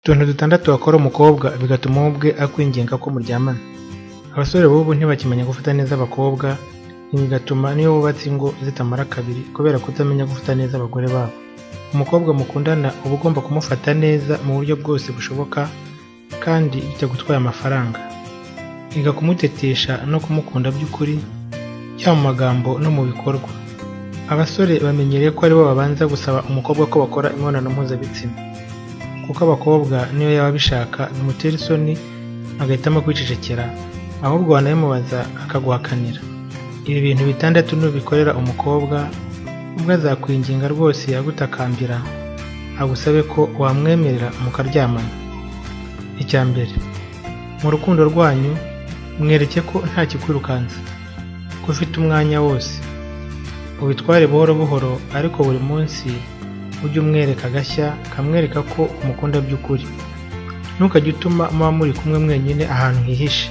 Utuntu dutandatu wakora umukobwa bigatuma wowe ubwe akwinginga ko muryamana. Abasore b'ubu ntibakimenya gufata neza abakobwa, ibi bigatuma niyo wubatse ingo zitamara kabiri kubera kutamenya gufata neza abagore babo. Umukobwa mukundana uba ugomba kumufata neza mu buryo bwose bushoboka kandi bitagutwaye amafaranga. Iga kumutetesha no kumukunda by'ukuri, cyangwa mu magambo no mu bikorwa. Abasore bamenyereye ko aribo babanza gusaba umukobwa ko bakora imibonano mpuzabitsina, kuko abakobwa niyo yaba abishaka bimutera isoni agahitamo kwicecekera, ahubwo wanabimubaza akaguhakanira. Ibi bintu bitandatu nubikorera umukobwa, ubwo azakwinginga rwose agutakambira agusabe ko wamwemerera mukaryamana. Icya mbere, mu rukundo rwanyu mwereke ko nta kikwirukansa, ko ufite umwanya wose. Ubitware buhoro buhoro ariko buri munsi ujye umwereka agashya kamwereka ko umukunda by'ukuri. Ntukajye utuma muba muri kumwe mwenyine ahantu hihishe,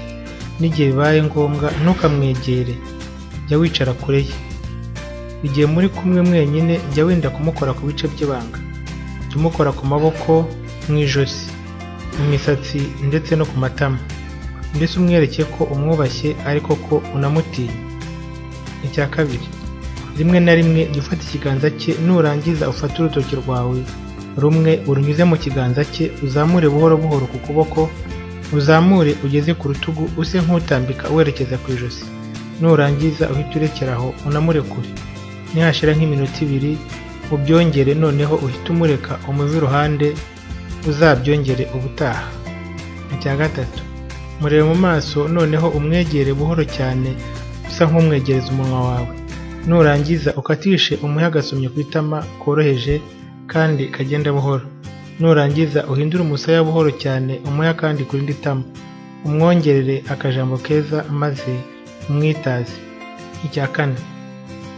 n'igihe bibaye ngombwa ntukamwegere, jya wicara kure ye. Igihe muri kumwe mwenyine jya wenda kumukora ku bice by'ibanga, jya umukora ku maboko, mu ijosi, mu misatsi ndetse no ku matama, mbese umwereke ko umwubashye ariko ko unamutinya. Icya kabiri, rimwe na rimwe jya ufata ikiganza cye, nurangiza ufate urutoki rwawe rumwe urunyuze mu kiganza cye, uzamure buhoro buhoro ku kuboko, uzamure ugeze ku rutugu use nk'utambika werekeza ku ijosi. Nurangiza uhite urekeraho unamurekure. Nihashira nk'iminota 2 ubyongere, noneho uhite umureka umuve iruhande, uzabyongere ubutaha. Icya gatatu, murebe mu maso, noneho umwegere buhoro cyane usa nk'umwegereza umunwa wawe. Nurangiza ukatishe umuhe agasomyo ku itama koroheje kandi kagenda buhoro. Nurangiza uhindure umusaya buhoro cyane umuhe kandi ku rindi tama, umwongerere akajambo keza maze umwitaze. Icya kane,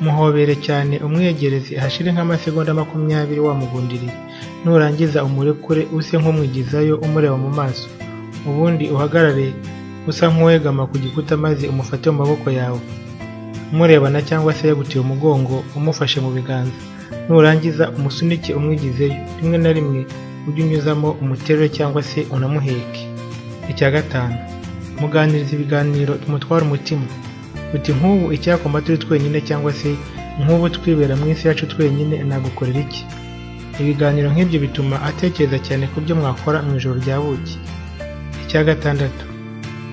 muhobere cyane umwegereze hashire nk'amasegonda 20 wamugundiriye. Nurangiza umurekure use nk'umwigizayo umureba mu maso, ubundi uhagarare usa nk'uwegama ku gikuta maze umufate mu maboko yawe, umurebana cyangwa se yagutiye umugongo umufashe mu biganza. Nurangiza umusunike umwigizeyo, rimwe na rimwe ujye unyuzamo umuterure cyangwa se unamuheke. Icya gatanu, muganiriza ibiganiro tumutwara umutima, uti nk'ubu icyakoma turi twenyine cyangwa se nk'ubu twibera mu isi yacu twenyine nagukorera iki? Ibiganiro nk'ibyo bituma atekereza cyane ku byo mwakora mu ijoro rya buki. Icya gatandatu,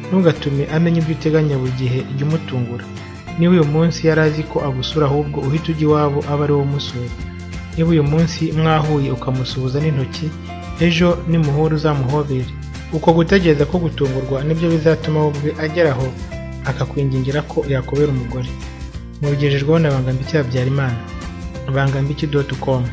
ntugatume amenya ibyo uteganya buri gihe, jya umutungura. Niba uyu munsi yari azi ko agusura, ahubwo uhita ujya iwabo aba ari wo umusura. Niba uyu munsi mwahuye ukamusuhuza n'intoki, ejo nimuhura uzamuhobere. Uko gutegereza ko gutungurwa nibyo bizatuma wowe ubwe ageraho akakwingingira ko yakubera umugore. Mubigejejweho na Bangambiki Habyarimana, bangambiki.com.